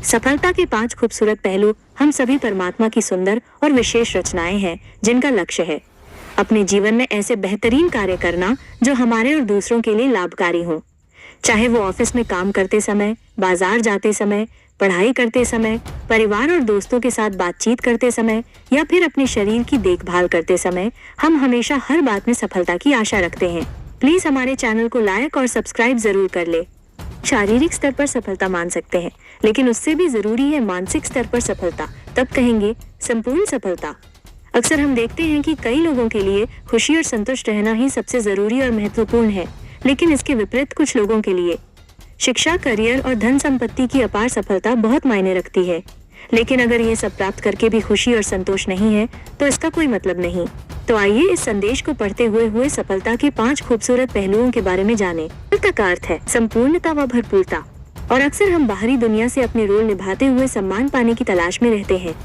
सफलता के 5 खूबसूरत पहलू। हम सभी परमात्मा की सुंदर और विशेष रचनाएं हैं जिनका लक्ष्य है अपने जीवन में ऐसे बेहतरीन कार्य करना जो हमारे और दूसरों के लिए लाभकारी हो। चाहे वो ऑफिस में काम करते समय, बाजार जाते समय, पढ़ाई करते समय, परिवार और दोस्तों के साथ बातचीत करते समय या फिर अपने शरीर की देखभाल करते समय, हम हमेशा हर बात में सफलता की आशा रखते हैं। प्लीज हमारे चैनल को लाइक और सब्सक्राइब जरूर कर ले। शारीरिक स्तर पर सफलता मान सकते हैं, लेकिन उससे भी जरूरी है मानसिक स्तर पर सफलता, तब कहेंगे संपूर्ण सफलता। अक्सर हम देखते हैं कि कई लोगों के लिए खुशी और संतुष्ट रहना ही सबसे जरूरी और महत्वपूर्ण है, लेकिन इसके विपरीत कुछ लोगों के लिए शिक्षा, करियर और धन संपत्ति की अपार सफलता बहुत मायने रखती है। लेकिन अगर ये सब प्राप्त करके भी खुशी और संतोष नहीं है तो इसका कोई मतलब नहीं। तो आइए इस संदेश को पढ़ते हुए सफलता के 5 खूबसूरत पहलुओं के बारे में जानें। सफलता का अर्थ है संपूर्णता व भरपूरता, और अक्सर हम बाहरी दुनिया से अपने रोल निभाते हुए सम्मान पाने की तलाश में रहते हैं,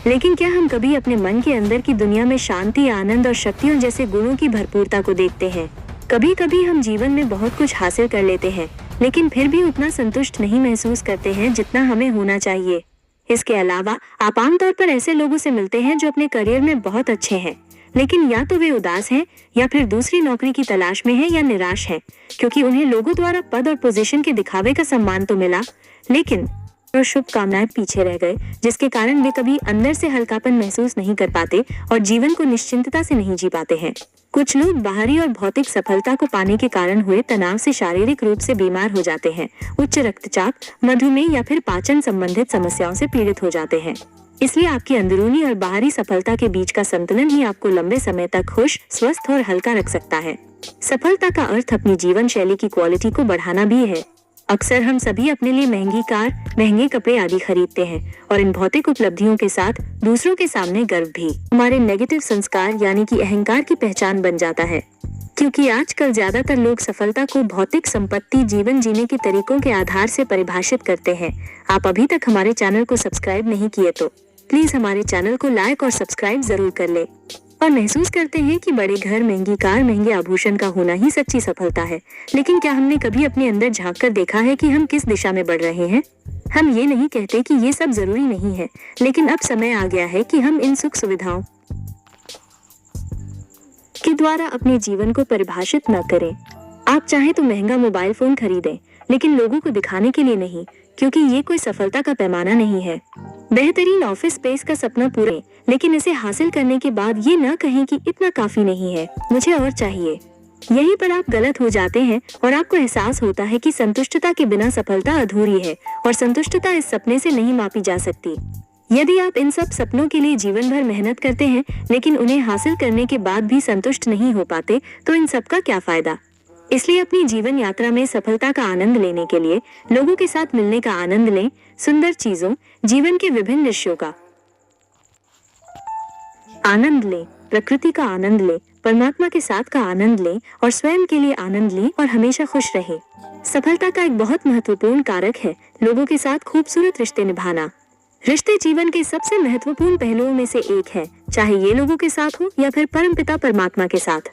लेकिन क्या हम कभी अपने मन के अंदर की दुनिया में शांति, आनंद और शक्तियों जैसे गुणों की भरपूरता को देखते हैं? कभी कभी हम जीवन में बहुत कुछ हासिल कर लेते हैं, लेकिन फिर भी उतना संतुष्ट नहीं महसूस करते हैं जितना हमें होना चाहिए। इसके अलावा आप आमतौर पर ऐसे लोगों से मिलते हैं जो अपने करियर में बहुत अच्छे हैं, लेकिन या तो वे उदास हैं या फिर दूसरी नौकरी की तलाश में हैं या निराश हैं, क्योंकि उन्हें लोगों द्वारा पद और पोजीशन के दिखावे का सम्मान तो मिला, लेकिन और शुभकामनाएं पीछे रह गए, जिसके कारण वे कभी अंदर से हल्कापन महसूस नहीं कर पाते और जीवन को निश्चिंतता से नहीं जी पाते हैं। कुछ लोग बाहरी और भौतिक सफलता को पाने के कारण हुए तनाव से शारीरिक रूप से बीमार हो जाते हैं, उच्च रक्तचाप, मधुमेह या फिर पाचन संबंधित समस्याओं से पीड़ित हो जाते हैं। इसलिए आपकी अंदरूनी और बाहरी सफलता के बीच का संतुलन ही आपको लंबे समय तक खुश, स्वस्थ और हल्का रख सकता है। सफलता का अर्थ अपनी जीवन शैली की क्वालिटी को बढ़ाना भी है। अक्सर हम सभी अपने लिए महंगी कार, महंगे कपड़े आदि खरीदते हैं और इन भौतिक उपलब्धियों के साथ दूसरों के सामने गर्व भी हमारे नेगेटिव संस्कार यानी कि अहंकार की पहचान बन जाता है। क्योंकि आजकल ज्यादातर लोग सफलता को भौतिक संपत्ति, जीवन जीने के तरीकों के आधार से परिभाषित करते हैं। आप अभी तक हमारे चैनल को सब्सक्राइब नहीं किए तो प्लीज हमारे चैनल को लाइक और सब्सक्राइब जरूर कर ले। और महसूस करते हैं कि बड़े घर, महंगी कार, महंगे आभूषण का होना ही सच्ची सफलता है, लेकिन क्या हमने कभी अपने अंदर झांक कर देखा है कि हम किस दिशा में बढ़ रहे हैं? हम ये नहीं कहते कि ये सब जरूरी नहीं है, लेकिन अब समय आ गया है कि हम इन सुख सुविधाओं के द्वारा अपने जीवन को परिभाषित न करें। आप चाहें तो महंगा मोबाइल फोन खरीदें, लेकिन लोगों को दिखाने के लिए नहीं, क्योंकि ये कोई सफलता का पैमाना नहीं है। बेहतरीन ऑफिस स्पेस का सपना पूरे, लेकिन इसे हासिल करने के बाद ये न कहें कि इतना काफी नहीं है, मुझे और चाहिए। यहीं पर आप गलत हो जाते हैं और आपको एहसास होता है कि संतुष्टता के बिना सफलता अधूरी है और संतुष्टता इस सपने से नहीं मापी जा सकती। यदि आप इन सब सपनों के लिए जीवन भर मेहनत करते हैं, लेकिन उन्हें हासिल करने के बाद भी संतुष्ट नहीं हो पाते, तो इन सब का क्या फायदा? इसलिए अपनी जीवन यात्रा में सफलता का आनंद लेने के लिए लोगों के साथ मिलने का आनंद लें, सुंदर चीजों, जीवन के विभिन्न दृश्यों का आनंद लें, प्रकृति का आनंद लें, परमात्मा के साथ का आनंद लें और स्वयं के लिए आनंद लें और हमेशा खुश रहें। सफलता का एक बहुत महत्वपूर्ण कारक है लोगों के साथ खूबसूरत रिश्ते निभाना। रिश्ते जीवन के सबसे महत्वपूर्ण पहलुओं में से एक है, चाहे ये लोगों के साथ हो या फिर परमपिता परमात्मा के साथ।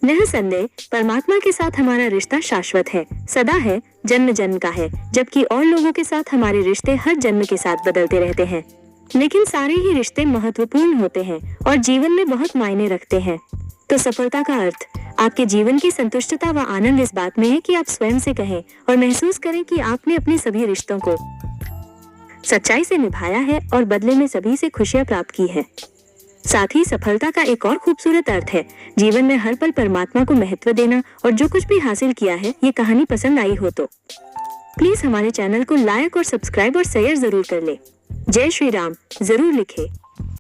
निसंदेह परमात्मा के साथ हमारा रिश्ता शाश्वत है, सदा है, जन्म जन्म का है, जबकि और लोगों के साथ हमारे रिश्ते हर जन्म के साथ बदलते रहते हैं। लेकिन सारे ही रिश्ते महत्वपूर्ण होते हैं और जीवन में बहुत मायने रखते हैं। तो सफलता का अर्थ आपके जीवन की संतुष्टता व आनंद इस बात में है कि आप स्वयं से कहें और महसूस करें कि आपने अपने सभी रिश्तों को सच्चाई से निभाया है और बदले में सभी से खुशियां प्राप्त की है। साथ ही सफलता का एक और खूबसूरत अर्थ है जीवन में हर पल परमात्मा को महत्व देना, और जो कुछ भी हासिल किया है ये कहानी पसंद आई हो तो प्लीज हमारे चैनल को लाइक और सब्सक्राइब और शेयर जरूर कर ले। जय श्री राम जरूर लिखे।